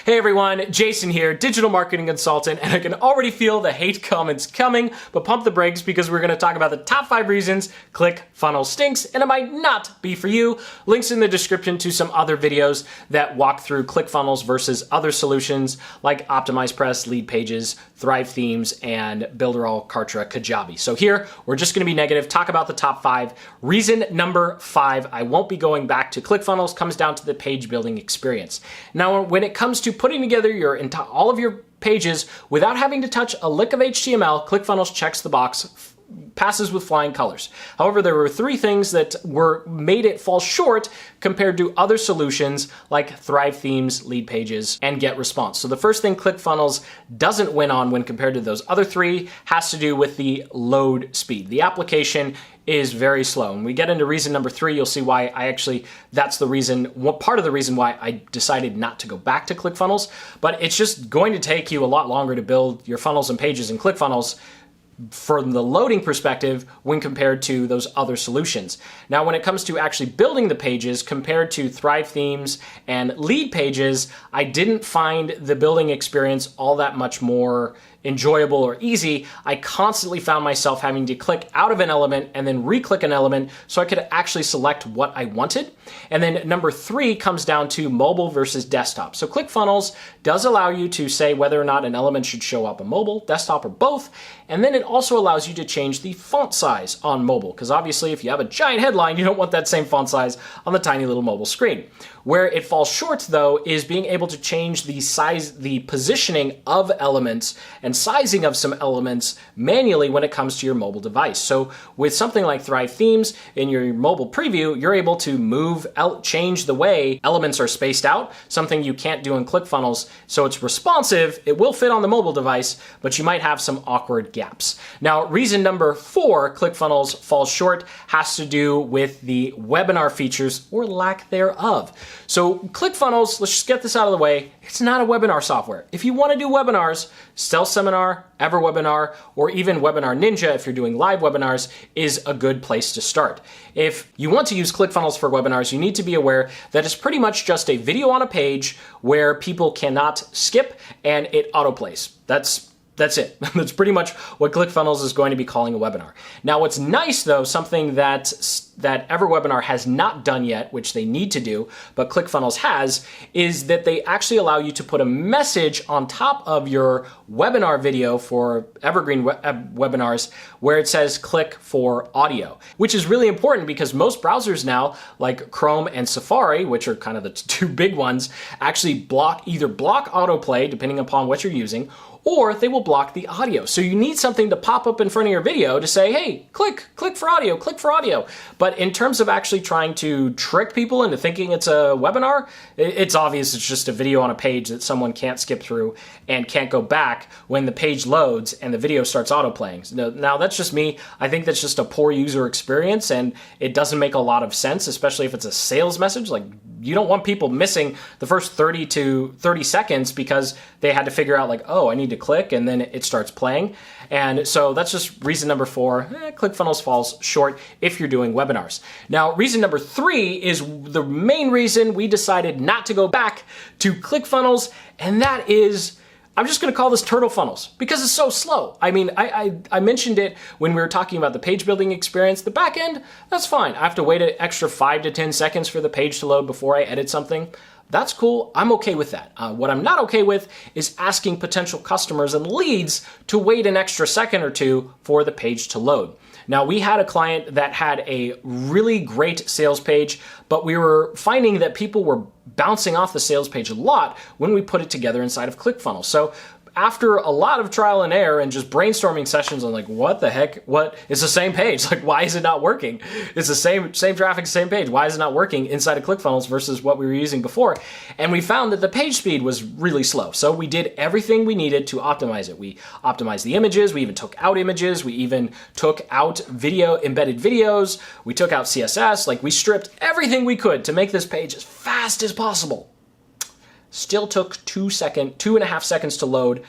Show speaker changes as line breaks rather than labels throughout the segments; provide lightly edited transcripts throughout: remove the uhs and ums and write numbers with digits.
Hey everyone, Jason here, digital marketing consultant, and I can already feel the hate comments coming, but pump the brakes because we're going to talk about the top 5 reasons ClickFunnels stinks, and it might not be for you. Links in the description to some other videos that walk through ClickFunnels versus other solutions like OptimizePress, Leadpages, Thrive Themes, and Builderall, Kartra, Kajabi. So here, we're just going to be negative, talk about the top 5. Reason number 5, I won't be going back to ClickFunnels, comes down to the page building experience. Now, when it comes to putting together all of your pages without having to touch a lick of HTML, ClickFunnels checks the box, passes with flying colors. However, there were 3 things that made it fall short compared to other solutions like Thrive Themes, Leadpages, and GetResponse. So the first thing ClickFunnels doesn't win on when compared to those other 3 has to do with the load speed. The application is very slow. When we get into reason number 3, you'll see why that's the reason, part of the reason why I decided not to go back to ClickFunnels, but it's just going to take you a lot longer to build your funnels and pages in ClickFunnels from the loading perspective when compared to those other solutions. Now, when it comes to actually building the pages compared to Thrive Themes and Leadpages, I didn't find the building experience all that much more enjoyable or easy. I constantly found myself having to click out of an element and then re-click an element so I could actually select what I wanted. And then number 3 comes down to mobile versus desktop. So ClickFunnels does allow you to say whether or not an element should show up on mobile, desktop, or both. And then it also allows you to change the font size on mobile, because obviously if you have a giant headline, you don't want that same font size on the tiny little mobile screen. Where it falls short, though, is being able to change the size, the positioning of elements and sizing of some elements manually when it comes to your mobile device. So with something like Thrive Themes in your mobile preview, you're able to change the way elements are spaced out, something you can't do in ClickFunnels. So it's responsive, it will fit on the mobile device, but you might have some awkward gaps. Now, reason number 4, ClickFunnels falls short, has to do with the webinar features or lack thereof. So ClickFunnels, let's just get this out of the way, it's not a webinar software. If you want to do webinars, Stealth Seminar, EverWebinar, or even Webinar Ninja, if you're doing live webinars, is a good place to start. If you want to use ClickFunnels for webinars, you need to be aware that it's pretty much just a video on a page where people cannot skip and it autoplays. That's it. That's pretty much what ClickFunnels is going to be calling a webinar. Now, what's nice, though, something that EverWebinar has not done yet, which they need to do, but ClickFunnels has, is that they actually allow you to put a message on top of your webinar video for evergreen webinars where it says click for audio, which is really important because most browsers now, like Chrome and Safari, which are kind of the 2 big ones, actually either block autoplay, depending upon what you're using, or they will block the audio. So you need something to pop up in front of your video to say, hey, click for audio, click for audio. But in terms of actually trying to trick people into thinking it's a webinar, it's obvious it's just a video on a page that someone can't skip through and can't go back when the page loads and the video starts autoplaying. Now that's just me. I think that's just a poor user experience and it doesn't make a lot of sense, especially if it's a sales message. Like, you don't want people missing the first 30 to 30 seconds because they had to figure out like, oh, I need to click, and then it starts playing. And so that's just reason number 4. ClickFunnels falls short if you're doing webinars. Now, reason number 3 is the main reason we decided not to go back to ClickFunnels, and that is, I'm just going to call this Turtle Funnels because it's so slow. I mean, I mentioned it when we were talking about the page building experience. The back end, that's fine. I have to wait an extra 5 to 10 seconds for the page to load before I edit something. That's cool. I'm okay with that. What I'm not okay with is asking potential customers and leads to wait an extra second or 2 for the page to load. Now, we had a client that had a really great sales page, but we were finding that people were bouncing off the sales page a lot when we put it together inside of ClickFunnels. So after a lot of trial and error and just brainstorming sessions on like, what the heck, it's the same page. Like, why is it not working? It's the same traffic, same page. Why is it not working inside of ClickFunnels versus what we were using before? And we found that the page speed was really slow. So we did everything we needed to optimize it. We optimized the images. We even took out images. We even took out embedded videos. We took out CSS. Like, we stripped everything we could to make this page as fast as possible. Still took 2.5 seconds to load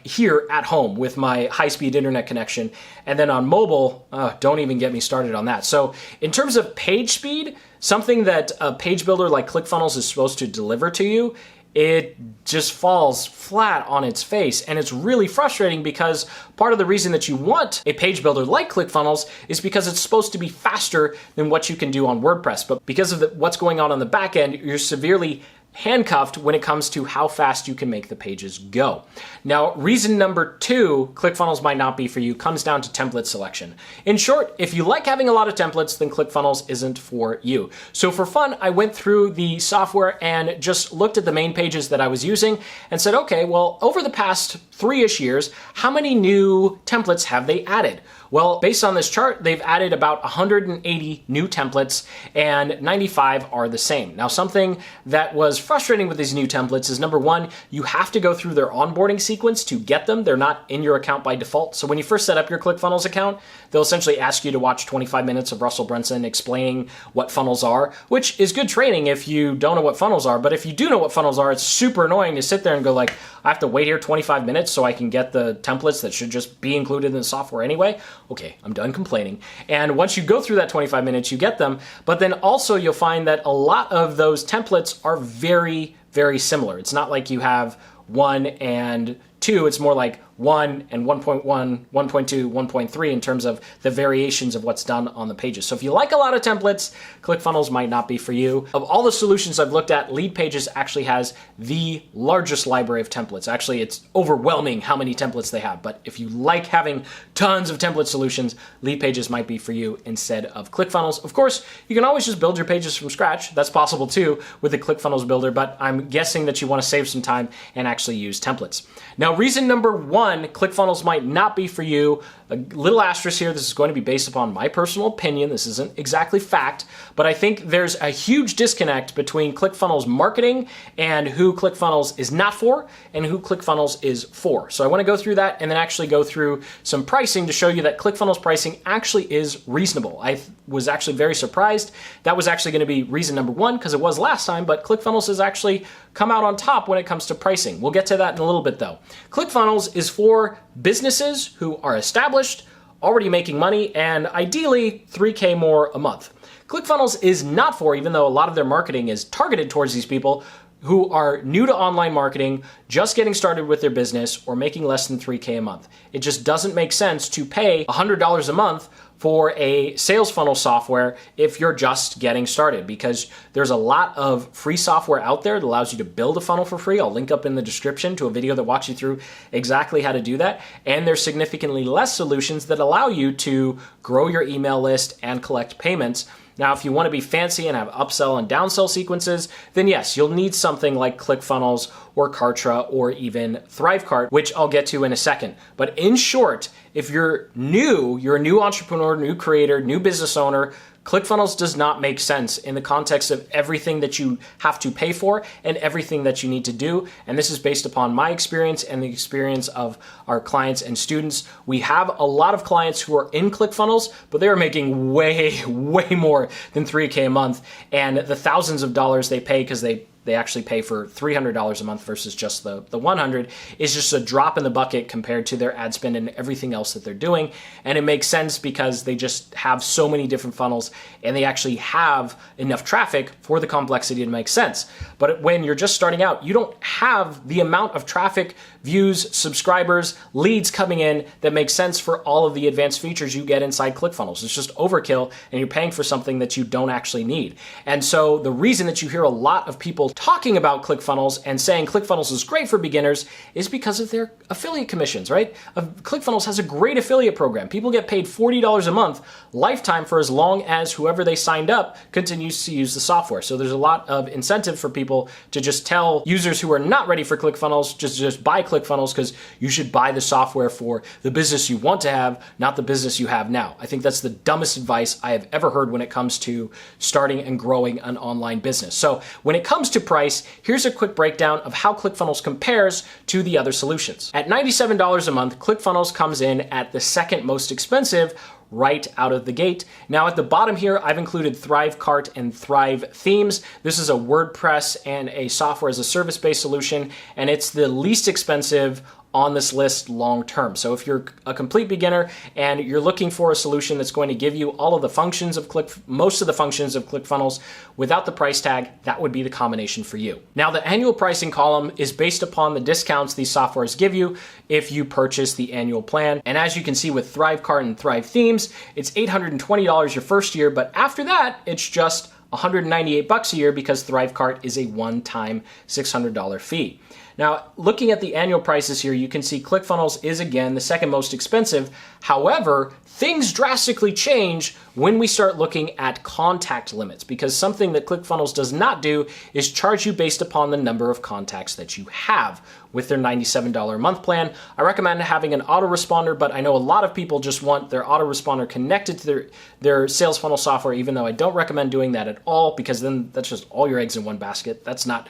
here at home with my high-speed internet connection. And then on mobile, don't even get me started on that. So in terms of page speed, something that a page builder like ClickFunnels is supposed to deliver to you, it just falls flat on its face. And it's really frustrating because part of the reason that you want a page builder like ClickFunnels is because it's supposed to be faster than what you can do on WordPress. But because of what's going on the back end, you're severely handcuffed when it comes to how fast you can make the pages go. Now, reason number 2, ClickFunnels might not be for you, comes down to template selection. In short, if you like having a lot of templates, then ClickFunnels isn't for you. So for fun, I went through the software and just looked at the main pages that I was using and said, okay, well, over the past 3-ish years, how many new templates have they added? Well, based on this chart, they've added about 180 new templates and 95 are the same. Now, something that was frustrating with these new templates is number 1, you have to go through their onboarding sequence to get them. They're not in your account by default. So when you first set up your ClickFunnels account, they'll essentially ask you to watch 25 minutes of Russell Brunson explaining what funnels are, which is good training if you don't know what funnels are. But if you do know what funnels are, it's super annoying to sit there and go like, I have to wait here 25 minutes so I can get the templates that should just be included in the software anyway. Okay, I'm done complaining. And once you go through that 25 minutes, you get them. But then also you'll find that a lot of those templates are very, very similar. It's not like you have 1 and 2. It's more like 1 and 1.1, 1.2, 1.3 in terms of the variations of what's done on the pages. So if you like a lot of templates, ClickFunnels might not be for you. Of all the solutions I've looked at, Leadpages actually has the largest library of templates. Actually, it's overwhelming how many templates they have. But if you like having tons of template solutions, Leadpages might be for you instead of ClickFunnels. Of course, you can always just build your pages from scratch. That's possible too with the ClickFunnels builder, but I'm guessing that you want to save some time and actually use templates. Now, reason number 1, ClickFunnels might not be for you. A little asterisk here, this is going to be based upon my personal opinion. This isn't exactly fact, but I think there's a huge disconnect between ClickFunnels marketing and who ClickFunnels is not for and who ClickFunnels is for. So I want to go through that and then actually go through some pricing to show you that ClickFunnels pricing actually is reasonable. I was actually very surprised. That was actually going to be reason number 1 because it was last time, but ClickFunnels has actually come out on top when it comes to pricing. We'll get to that in a little bit though. ClickFunnels is for businesses who are established, already making money, and ideally 3K more a month. ClickFunnels is not for, even though a lot of their marketing is targeted towards these people who are new to online marketing, just getting started with their business, or making less than 3K a month. It just doesn't make sense to pay $100 a month for a sales funnel software if you're just getting started, because there's a lot of free software out there that allows you to build a funnel for free. I'll link up in the description to a video that walks you through exactly how to do that. And there's significantly less solutions that allow you to grow your email list and collect payments. Now, if you want to be fancy and have upsell and downsell sequences, then yes, you'll need something like ClickFunnels or Kartra or even Thrivecart, which I'll get to in a second. But in short, if you're a new entrepreneur, new creator, new business owner, ClickFunnels does not make sense in the context of everything that you have to pay for and everything that you need to do. And this is based upon my experience and the experience of our clients and students. We have a lot of clients who are in ClickFunnels, but they're making way, way more than 3K a month. And the thousands of dollars they pay because they actually pay for $300 a month versus just the $100 is just a drop in the bucket compared to their ad spend and everything else that they're doing. And it makes sense because they just have so many different funnels and they actually have enough traffic for the complexity to make sense. But when you're just starting out, you don't have the amount of traffic, views, subscribers, leads coming in that makes sense for all of the advanced features you get inside ClickFunnels. It's just overkill and you're paying for something that you don't actually need. And so the reason that you hear a lot of people talking about ClickFunnels and saying ClickFunnels is great for beginners is because of their affiliate commissions, right? ClickFunnels has a great affiliate program. People get paid $40 a month lifetime for as long as whoever they signed up continues to use the software. So there's a lot of incentive for people to just tell users who are not ready for ClickFunnels, just buy ClickFunnels because you should buy the software for the business you want to have, not the business you have now. I think that's the dumbest advice I have ever heard when it comes to starting and growing an online business. So when it comes to price, here's a quick breakdown of how ClickFunnels compares to the other solutions. At $97 a month, ClickFunnels comes in at the second most expensive right out of the gate. Now at the bottom here, I've included Thrivecart and Thrive Themes. This is a WordPress and a software as a service-based solution, and it's the least expensive on this list long term. So if you're a complete beginner and you're looking for a solution that's going to give you all of the functions of most of the functions of ClickFunnels without the price tag, that would be the combination for you. Now, the annual pricing column is based upon the discounts these softwares give you if you purchase the annual plan. And as you can see with Thrivecart and Thrive Themes, it's $820 your first year, but after that, it's just $198 a year because Thrivecart is a one-time $600 fee. Now, looking at the annual prices here, you can see ClickFunnels is again the second most expensive. However, things drastically change when we start looking at contact limits, because something that ClickFunnels does not do is charge you based upon the number of contacts that you have. With their $97 a month plan, I recommend having an autoresponder, but I know a lot of people just want their autoresponder connected to their sales funnel software, even though I don't recommend doing that at all, because then that's just all your eggs in one basket. That's not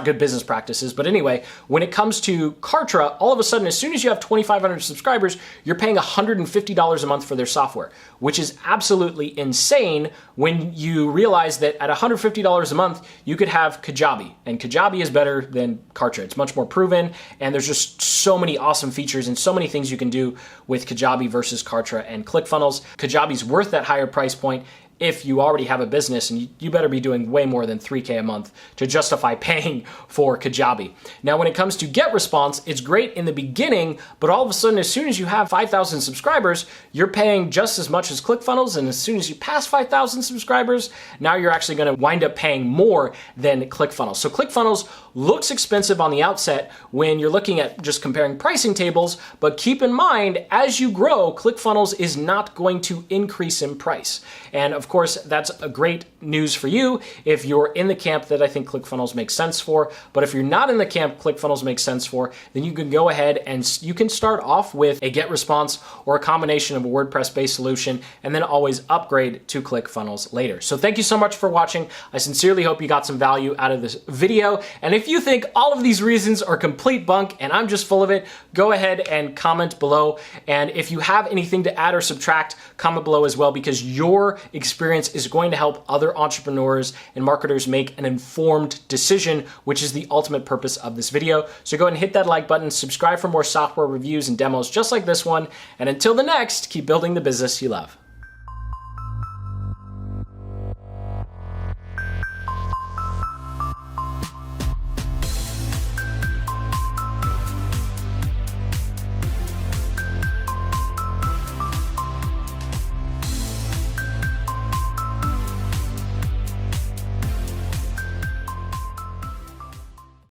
good business practices. But anyway, when it comes to Kartra, all of a sudden, as soon as you have 2,500 subscribers, you're paying $150 a month for their software, which is absolutely insane when you realize that at $150 a month, you could have Kajabi, and Kajabi is better than Kartra. It's much more proven, and there's just so many awesome features and so many things you can do with Kajabi versus Kartra and ClickFunnels. Kajabi's worth that higher price point if you already have a business, and you better be doing way more than $3K a month to justify paying for Kajabi. Now, when it comes to GetResponse, it's great in the beginning, but all of a sudden, as soon as you have 5,000 subscribers, you're paying just as much as ClickFunnels, and as soon as you pass 5,000 subscribers, now you're actually gonna wind up paying more than ClickFunnels. So ClickFunnels looks expensive on the outset when you're looking at just comparing pricing tables, but keep in mind, as you grow, ClickFunnels is not going to increase in price. And of course, that's a great news for you if you're in the camp that I think ClickFunnels makes sense for. But if you're not in the camp ClickFunnels makes sense for, then you can go ahead and you can start off with a GetResponse or a combination of a WordPress-based solution, and then always upgrade to ClickFunnels later. So thank you so much for watching. I sincerely hope you got some value out of this video. And if you think all of these reasons are complete bunk and I'm just full of it, go ahead and comment below. And if you have anything to add or subtract, comment below as well, because your experience is going to help other entrepreneurs and marketers make an informed decision, which is the ultimate purpose of this video. So go ahead and hit that like button, subscribe for more software reviews and demos just like this one. And until the next, keep building the business you love.